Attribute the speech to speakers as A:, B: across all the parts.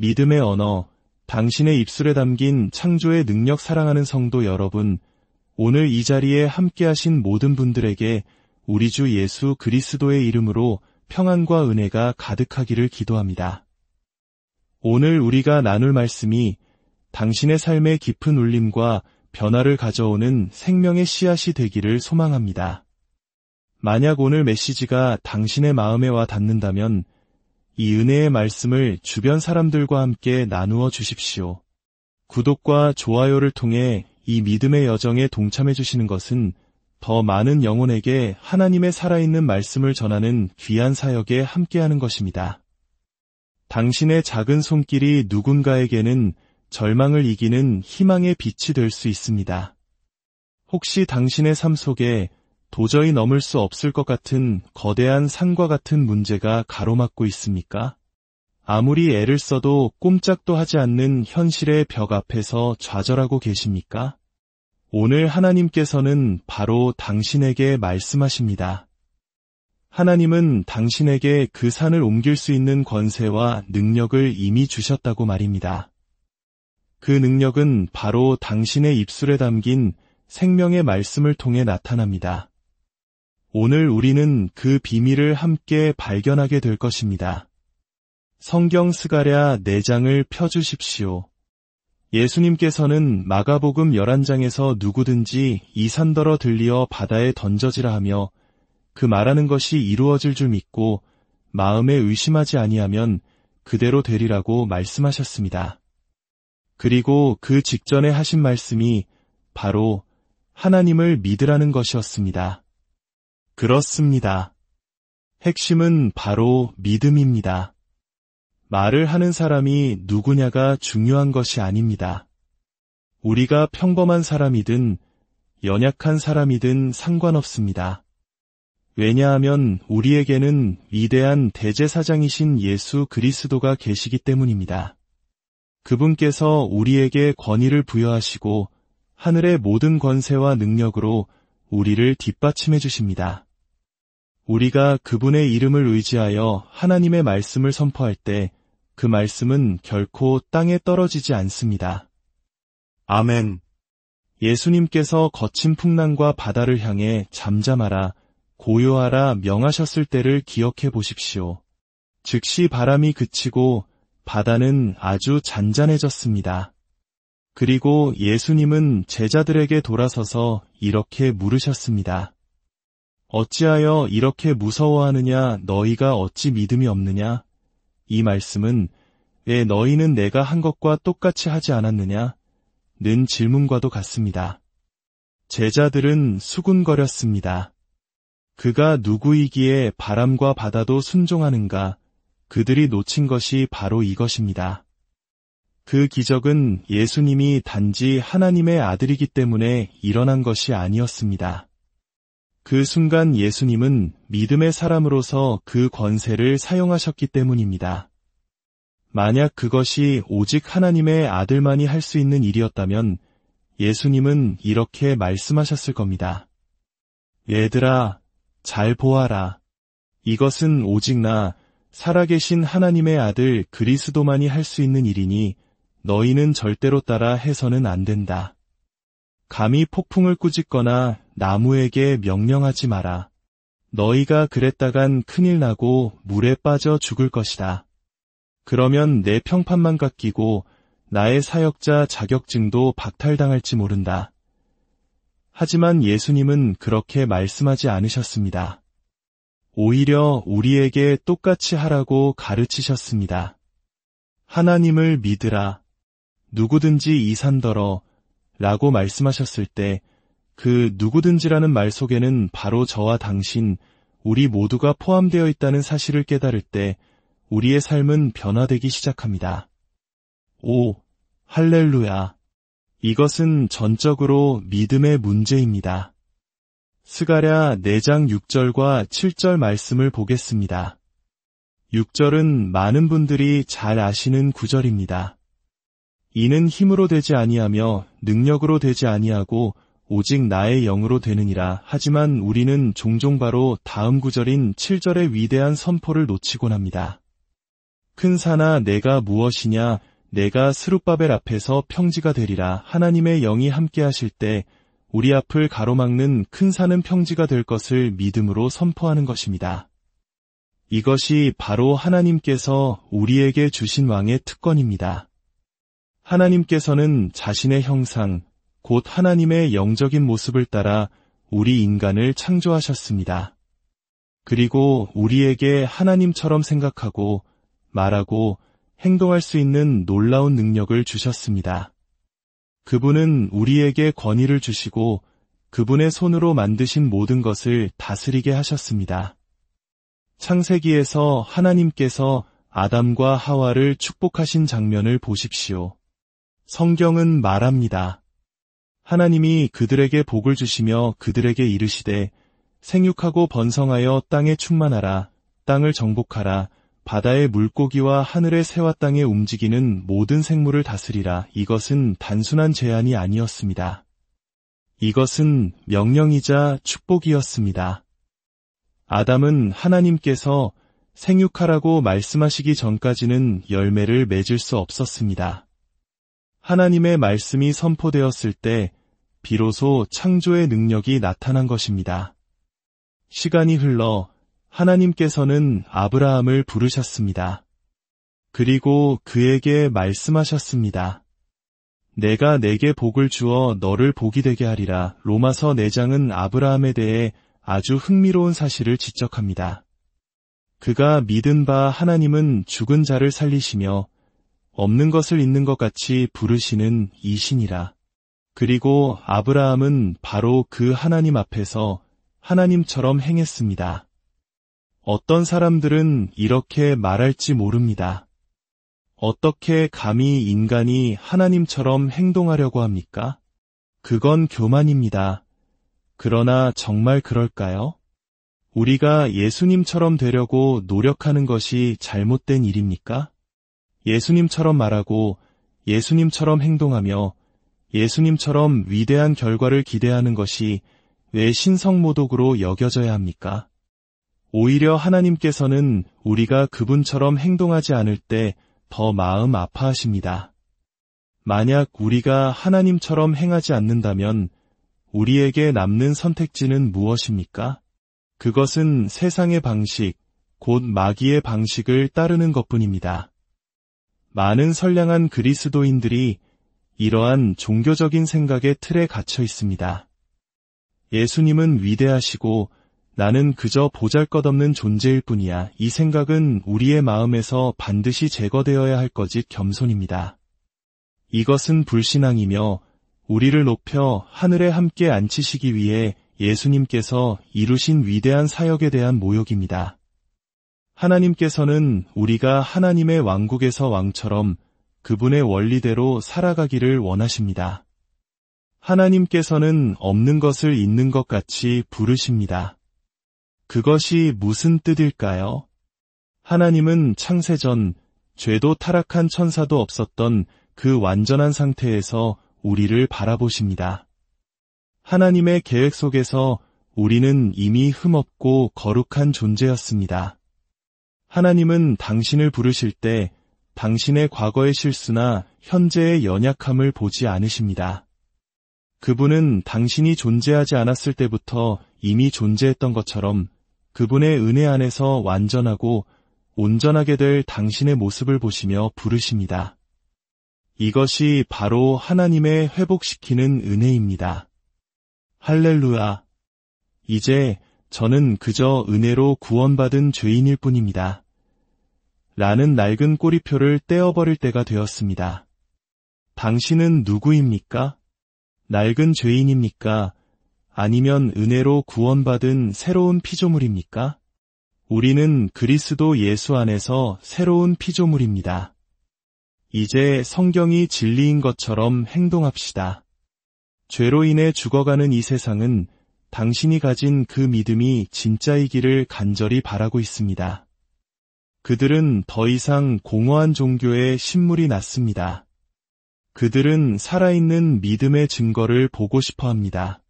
A: 믿음의 언어, 당신의 입술에 담긴 창조의 능력 사랑하는 성도 여러분, 오늘 이 자리에 함께하신 모든 분들에게 우리 주 예수 그리스도의 이름으로 평안과 은혜가 가득하기를 기도합니다. 오늘 우리가 나눌 말씀이 당신의 삶의 깊은 울림과 변화를 가져오는 생명의 씨앗이 되기를 소망합니다. 만약 오늘 메시지가 당신의 마음에 와 닿는다면 이 은혜의 말씀을 주변 사람들과 함께 나누어 주십시오. 구독과 좋아요를 통해 이 믿음의 여정에 동참해 주시는 것은 더 많은 영혼에게 하나님의 살아있는 말씀을 전하는 귀한 사역에 함께하는 것입니다. 당신의 작은 손길이 누군가에게는 절망을 이기는 희망의 빛이 될 수 있습니다. 혹시 당신의 삶 속에 도저히 넘을 수 없을 것 같은 거대한 산과 같은 문제가 가로막고 있습니까? 아무리 애를 써도 꼼짝도 하지 않는 현실의 벽 앞에서 좌절하고 계십니까? 오늘 하나님께서는 바로 당신에게 말씀하십니다. 하나님은 당신에게 그 산을 옮길 수 있는 권세와 능력을 이미 주셨다고 말입니다. 그 능력은 바로 당신의 입술에 담긴 생명의 말씀을 통해 나타납니다. 오늘 우리는 그 비밀을 함께 발견하게 될 것입니다. 성경 스가랴 4장을 펴주십시오. 예수님께서는 마가복음 11장에서 누구든지 이 산더러 들리어 바다에 던져지라 하며 그 말하는 것이 이루어질 줄 믿고 마음에 의심하지 아니하면 그대로 되리라고 말씀하셨습니다. 그리고 그 직전에 하신 말씀이 바로 하나님을 믿으라는 것이었습니다. 그렇습니다. 핵심은 바로 믿음입니다. 말을 하는 사람이 누구냐가 중요한 것이 아닙니다. 우리가 평범한 사람이든 연약한 사람이든 상관없습니다. 왜냐하면 우리에게는 위대한 대제사장이신 예수 그리스도가 계시기 때문입니다. 그분께서 우리에게 권위를 부여하시고 하늘의 모든 권세와 능력으로 우리를 뒷받침해 주십니다. 우리가 그분의 이름을 의지하여 하나님의 말씀을 선포할 때 그 말씀은 결코 땅에 떨어지지 않습니다. 아멘. 예수님께서 거친 풍랑과 바다를 향해 잠잠하라, 고요하라 명하셨을 때를 기억해 보십시오. 즉시 바람이 그치고 바다는 아주 잔잔해졌습니다. 그리고 예수님은 제자들에게 돌아서서 이렇게 물으셨습니다. 어찌하여 이렇게 무서워하느냐, 너희가 어찌 믿음이 없느냐? 이 말씀은 왜 너희는 내가 한 것과 똑같이 하지 않았느냐? 는 질문과도 같습니다. 제자들은 수군거렸습니다. 그가 누구이기에 바람과 바다도 순종하는가? 그들이 놓친 것이 바로 이것입니다. 그 기적은 예수님이 단지 하나님의 아들이기 때문에 일어난 것이 아니었습니다. 그 순간 예수님은 믿음의 사람으로서 그 권세를 사용하셨기 때문입니다. 만약 그것이 오직 하나님의 아들만이 할 수 있는 일이었다면 예수님은 이렇게 말씀하셨을 겁니다. 얘들아, 잘 보아라. 이것은 오직 나 살아계신 하나님의 아들 그리스도만이 할 수 있는 일이니 너희는 절대로 따라 해서는 안 된다. 감히 폭풍을 꾸짖거나 나무에게 명령하지 마라. 너희가 그랬다간 큰일 나고 물에 빠져 죽을 것이다. 그러면 내 평판만 깎이고 나의 사역자 자격증도 박탈당할지 모른다. 하지만 예수님은 그렇게 말씀하지 않으셨습니다. 오히려 우리에게 똑같이 하라고 가르치셨습니다. 하나님을 믿으라. 누구든지 이 산더러 라고 말씀하셨을 때 그 누구든지라는 말 속에는 바로 저와 당신, 우리 모두가 포함되어 있다는 사실을 깨달을 때 우리의 삶은 변화되기 시작합니다. 오, 할렐루야. 이것은 전적으로 믿음의 문제입니다. 스가랴 4장 6절과 7절 말씀을 보겠습니다. 6절은 많은 분들이 잘 아시는 구절입니다. 이는 힘으로 되지 아니하며 능력으로 되지 아니하고 오직 나의 영으로 되느니라. 하지만 우리는 종종 바로 다음 구절인 7절의 위대한 선포를 놓치곤 합니다. 큰 산아 내가 무엇이냐, 내가 스룹바벨 앞에서 평지가 되리라. 하나님의 영이 함께 하실 때 우리 앞을 가로막는 큰 산은 평지가 될 것을 믿음으로 선포하는 것입니다. 이것이 바로 하나님께서 우리에게 주신 왕의 특권입니다. 하나님께서는 자신의 형상, 곧 하나님의 영적인 모습을 따라 우리 인간을 창조하셨습니다. 그리고 우리에게 하나님처럼 생각하고 말하고 행동할 수 있는 놀라운 능력을 주셨습니다. 그분은 우리에게 권위를 주시고 그분의 손으로 만드신 모든 것을 다스리게 하셨습니다. 창세기에서 하나님께서 아담과 하와를 축복하신 장면을 보십시오. 성경은 말합니다. 하나님이 그들에게 복을 주시며 그들에게 이르시되 생육하고 번성하여 땅에 충만하라. 땅을 정복하라. 바다의 물고기와 하늘의 새와 땅에 움직이는 모든 생물을 다스리라. 이것은 단순한 제안이 아니었습니다. 이것은 명령이자 축복이었습니다. 아담은 하나님께서 생육하라고 말씀하시기 전까지는 열매를 맺을 수 없었습니다. 하나님의 말씀이 선포되었을 때 비로소 창조의 능력이 나타난 것입니다. 시간이 흘러 하나님께서는 아브라함을 부르셨습니다. 그리고 그에게 말씀하셨습니다. 내가 내게 복을 주어 너를 복이 되게 하리라. 로마서 4장은 아브라함에 대해 아주 흥미로운 사실을 지적합니다. 그가 믿은 바 하나님은 죽은 자를 살리시며 없는 것을 있는 것 같이 부르시는 이신이라. 그리고 아브라함은 바로 그 하나님 앞에서 하나님처럼 행했습니다. 어떤 사람들은 이렇게 말할지 모릅니다. 어떻게 감히 인간이 하나님처럼 행동하려고 합니까? 그건 교만입니다. 그러나 정말 그럴까요? 우리가 예수님처럼 되려고 노력하는 것이 잘못된 일입니까? 예수님처럼 말하고 예수님처럼 행동하며 예수님처럼 위대한 결과를 기대하는 것이 왜 신성모독으로 여겨져야 합니까? 오히려 하나님께서는 우리가 그분처럼 행동하지 않을 때 더 마음 아파하십니다. 만약 우리가 하나님처럼 행하지 않는다면 우리에게 남는 선택지는 무엇입니까? 그것은 세상의 방식, 곧 마귀의 방식을 따르는 것뿐입니다. 많은 선량한 그리스도인들이 이러한 종교적인 생각의 틀에 갇혀 있습니다. 예수님은 위대하시고 나는 그저 보잘것없는 존재일 뿐이야. 이 생각은 우리의 마음에서 반드시 제거되어야 할 것이 겸손입니다. 이것은 불신앙이며 우리를 높여 하늘에 함께 앉히시기 위해 예수님께서 이루신 위대한 사역에 대한 모욕입니다. 하나님께서는 우리가 하나님의 왕국에서 왕처럼 그분의 원리대로 살아가기를 원하십니다. 하나님께서는 없는 것을 있는 것 같이 부르십니다. 그것이 무슨 뜻일까요? 하나님은 창세전 죄도 타락한 천사도 없었던 그 완전한 상태에서 우리를 바라보십니다. 하나님의 계획 속에서 우리는 이미 흠없고 거룩한 존재였습니다. 하나님은 당신을 부르실 때 당신의 과거의 실수나 현재의 연약함을 보지 않으십니다. 그분은 당신이 존재하지 않았을 때부터 이미 존재했던 것처럼 그분의 은혜 안에서 완전하고 온전하게 될 당신의 모습을 보시며 부르십니다. 이것이 바로 하나님의 회복시키는 은혜입니다. 할렐루야. 이제 저는 그저 은혜로 구원받은 죄인일 뿐입니다. 라는 낡은 꼬리표를 떼어버릴 때가 되었습니다. 당신은 누구입니까? 낡은 죄인입니까? 아니면 은혜로 구원받은 새로운 피조물입니까? 우리는 그리스도 예수 안에서 새로운 피조물입니다. 이제 성경이 진리인 것처럼 행동합시다. 죄로 인해 죽어가는 이 세상은 당신이 가진 그 믿음이 진짜이기를 간절히 바라고 있습니다. 그들은 더 이상 공허한 종교에 신물이 났습니다. 그들은 살아있는 믿음의 증거를 보고 싶어 합니다.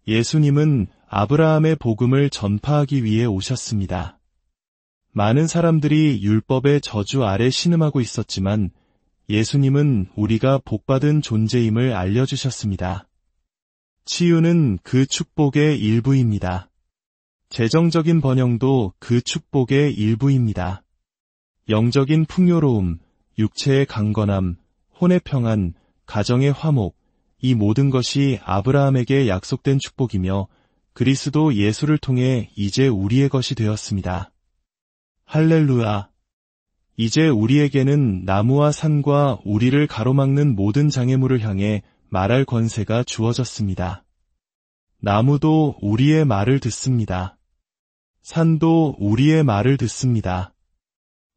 A: 예수님은 아브라함의 복음을 전파하기 위해 오셨습니다. 많은 사람들이 율법의 저주 아래 신음하고 있었지만 예수님은 우리가 복받은 존재임을 알려주셨습니다. 치유는 그 축복의 일부입니다. 재정적인 번영도 그 축복의 일부입니다. 영적인 풍요로움, 육체의 강건함, 혼의 평안, 가정의 화목, 이 모든 것이 아브라함에게 약속된 축복이며 그리스도 예수를 통해 이제 우리의 것이 되었습니다. 할렐루야! 이제 우리에게는 나무와 산과 우리를 가로막는 모든 장애물을 향해 말할 권세가 주어졌습니다. 나무도 우리의 말을 듣습니다. 산도 우리의 말을 듣습니다.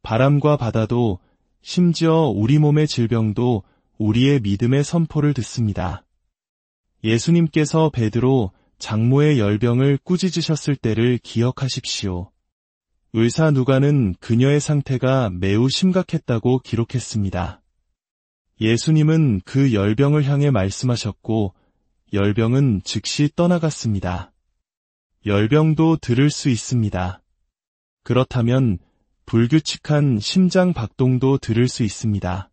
A: 바람과 바다도 심지어 우리 몸의 질병도 우리의 믿음의 선포를 듣습니다. 예수님께서 베드로 장모의 열병을 꾸짖으셨을 때를 기억하십시오. 의사 누가는 그녀의 상태가 매우 심각했다고 기록했습니다. 예수님은 그 열병을 향해 말씀하셨고 열병은 즉시 떠나갔습니다. 열병도 들을 수 있습니다. 그렇다면 불규칙한 심장 박동도 들을 수 있습니다.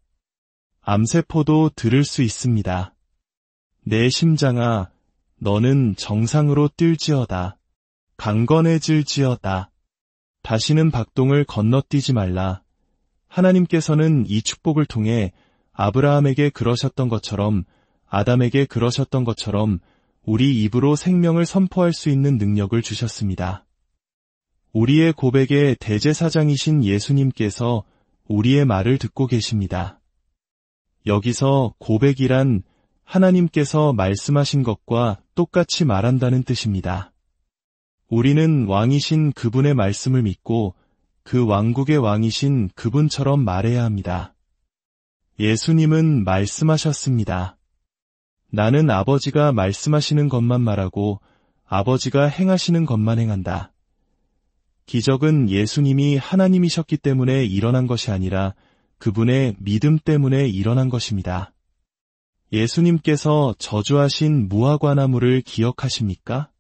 A: 암세포도 들을 수 있습니다. 내 심장아, 너는 정상으로 뛸지어다. 강건해질지어다. 다시는 박동을 건너뛰지 말라. 하나님께서는 이 축복을 통해 아브라함에게 그러셨던 것처럼, 아담에게 그러셨던 것처럼 우리 입으로 생명을 선포할 수 있는 능력을 주셨습니다. 우리의 고백의 대제사장이신 예수님께서 우리의 말을 듣고 계십니다. 여기서 고백이란 하나님께서 말씀하신 것과 똑같이 말한다는 뜻입니다. 우리는 왕이신 그분의 말씀을 믿고 그 왕국의 왕이신 그분처럼 말해야 합니다. 예수님은 말씀하셨습니다. 나는 아버지가 말씀하시는 것만 말하고 아버지가 행하시는 것만 행한다. 기적은 예수님이 하나님이셨기 때문에 일어난 것이 아니라 그분의 믿음 때문에 일어난 것입니다. 예수님께서 저주하신 무화과나무를 기억하십니까?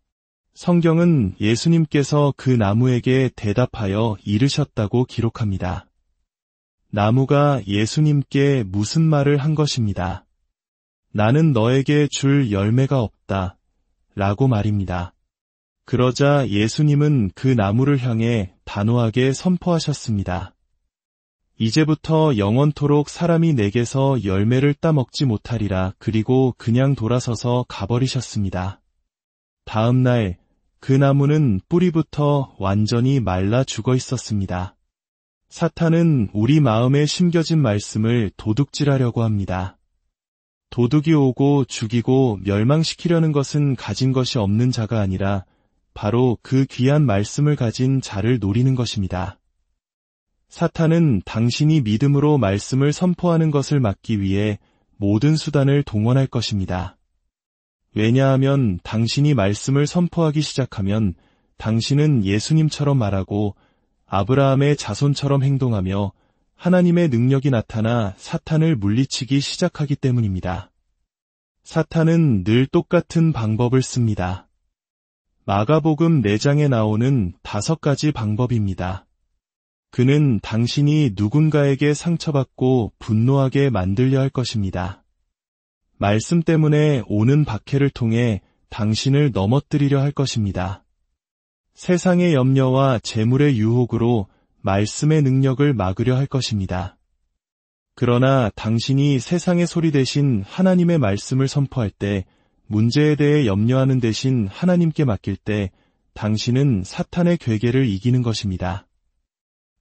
A: 성경은 예수님께서 그 나무에게 대답하여 이르셨다고 기록합니다. 나무가 예수님께 무슨 말을 한 것입니다. 나는 너에게 줄 열매가 없다. 라고 말입니다. 그러자 예수님은 그 나무를 향해 단호하게 선포하셨습니다. 이제부터 영원토록 사람이 내게서 열매를 따먹지 못하리라. 그리고 그냥 돌아서서 가버리셨습니다. 다음 날 그 나무는 뿌리부터 완전히 말라 죽어 있었습니다. 사탄은 우리 마음에 심겨진 말씀을 도둑질하려고 합니다. 도둑이 오고 죽이고 멸망시키려는 것은 가진 것이 없는 자가 아니라 바로 그 귀한 말씀을 가진 자를 노리는 것입니다. 사탄은 당신이 믿음으로 말씀을 선포하는 것을 막기 위해 모든 수단을 동원할 것입니다. 왜냐하면 당신이 말씀을 선포하기 시작하면 당신은 예수님처럼 말하고 아브라함의 자손처럼 행동하며 하나님의 능력이 나타나 사탄을 물리치기 시작하기 때문입니다. 사탄은 늘 똑같은 방법을 씁니다. 마가복음 4장에 나오는 5가지 방법입니다. 그는 당신이 누군가에게 상처받고 분노하게 만들려 할 것입니다. 말씀 때문에 오는 박해를 통해 당신을 넘어뜨리려 할 것입니다. 세상의 염려와 재물의 유혹으로 말씀의 능력을 막으려 할 것입니다. 그러나 당신이 세상의 소리 대신 하나님의 말씀을 선포할 때, 문제에 대해 염려하는 대신 하나님께 맡길 때 당신은 사탄의 괴계를 이기는 것입니다.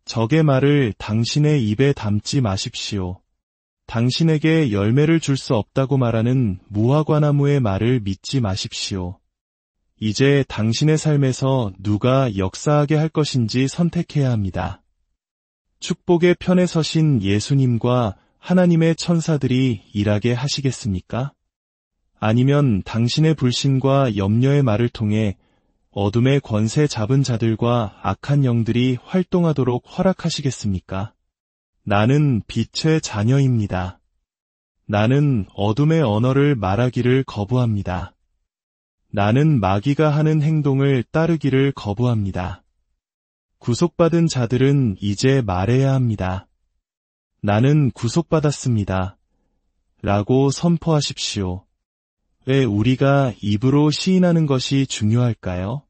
A: 적의 말을 당신의 입에 담지 마십시오. 당신에게 열매를 줄 수 없다고 말하는 무화과나무의 말을 믿지 마십시오. 이제 당신의 삶에서 누가 역사하게 할 것인지 선택해야 합니다. 축복의 편에 서신 예수님과 하나님의 천사들이 일하게 하시겠습니까? 아니면 당신의 불신과 염려의 말을 통해 어둠의 권세 잡은 자들과 악한 영들이 활동하도록 허락하시겠습니까? 나는 빛의 자녀입니다. 나는 어둠의 언어를 말하기를 거부합니다. 나는 마귀가 하는 행동을 따르기를 거부합니다. 구속받은 자들은 이제 말해야 합니다. 나는 구속받았습니다. 라고 선포하십시오. 왜 우리가 입으로 시인하는 것이 중요할까요?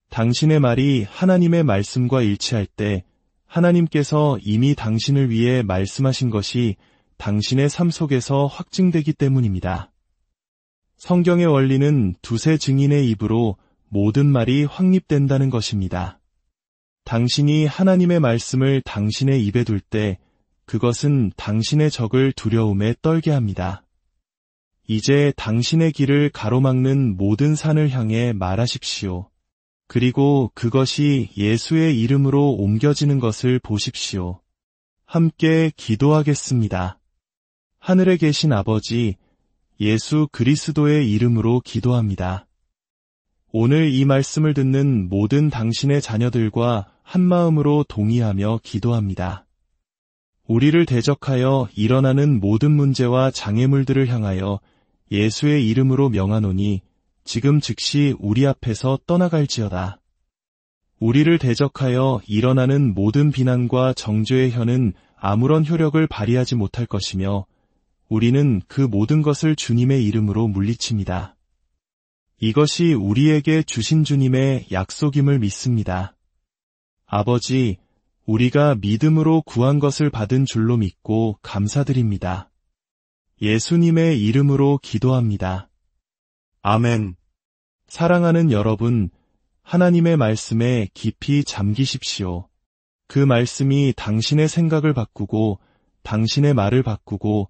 A: 당신의 말이 하나님의 말씀과 일치할 때 하나님께서 이미 당신을 위해 말씀하신 것이 당신의 삶 속에서 확증되기 때문입니다. 성경의 원리는 두세 증인의 입으로 모든 말이 확립된다는 것입니다. 당신이 하나님의 말씀을 당신의 입에 둘 때 그것은 당신의 적을 두려움에 떨게 합니다. 이제 당신의 길을 가로막는 모든 산을 향해 말하십시오. 그리고 그것이 예수의 이름으로 옮겨지는 것을 보십시오. 함께 기도하겠습니다. 하늘에 계신 아버지, 예수 그리스도의 이름으로 기도합니다. 오늘 이 말씀을 듣는 모든 당신의 자녀들과 한마음으로 동의하며 기도합니다. 우리를 대적하여 일어나는 모든 문제와 장애물들을 향하여 예수의 이름으로 명하노니 지금 즉시 우리 앞에서 떠나갈지어다. 우리를 대적하여 일어나는 모든 비난과 정죄의 혀는 아무런 효력을 발휘하지 못할 것이며 우리는 그 모든 것을 주님의 이름으로 물리칩니다. 이것이 우리에게 주신 주님의 약속임을 믿습니다. 아버지, 우리가 믿음으로 구한 것을 받은 줄로 믿고 감사드립니다. 예수님의 이름으로 기도합니다. 아멘. 사랑하는 여러분, 하나님의 말씀에 깊이 잠기십시오. 그 말씀이 당신의 생각을 바꾸고 당신의 말을 바꾸고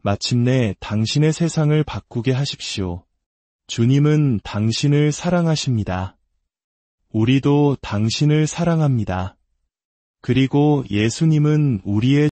A: 마침내 당신의 세상을 바꾸게 하십시오. 주님은 당신을 사랑하십니다. 우리도 당신을 사랑합니다. 그리고 예수님은 우리의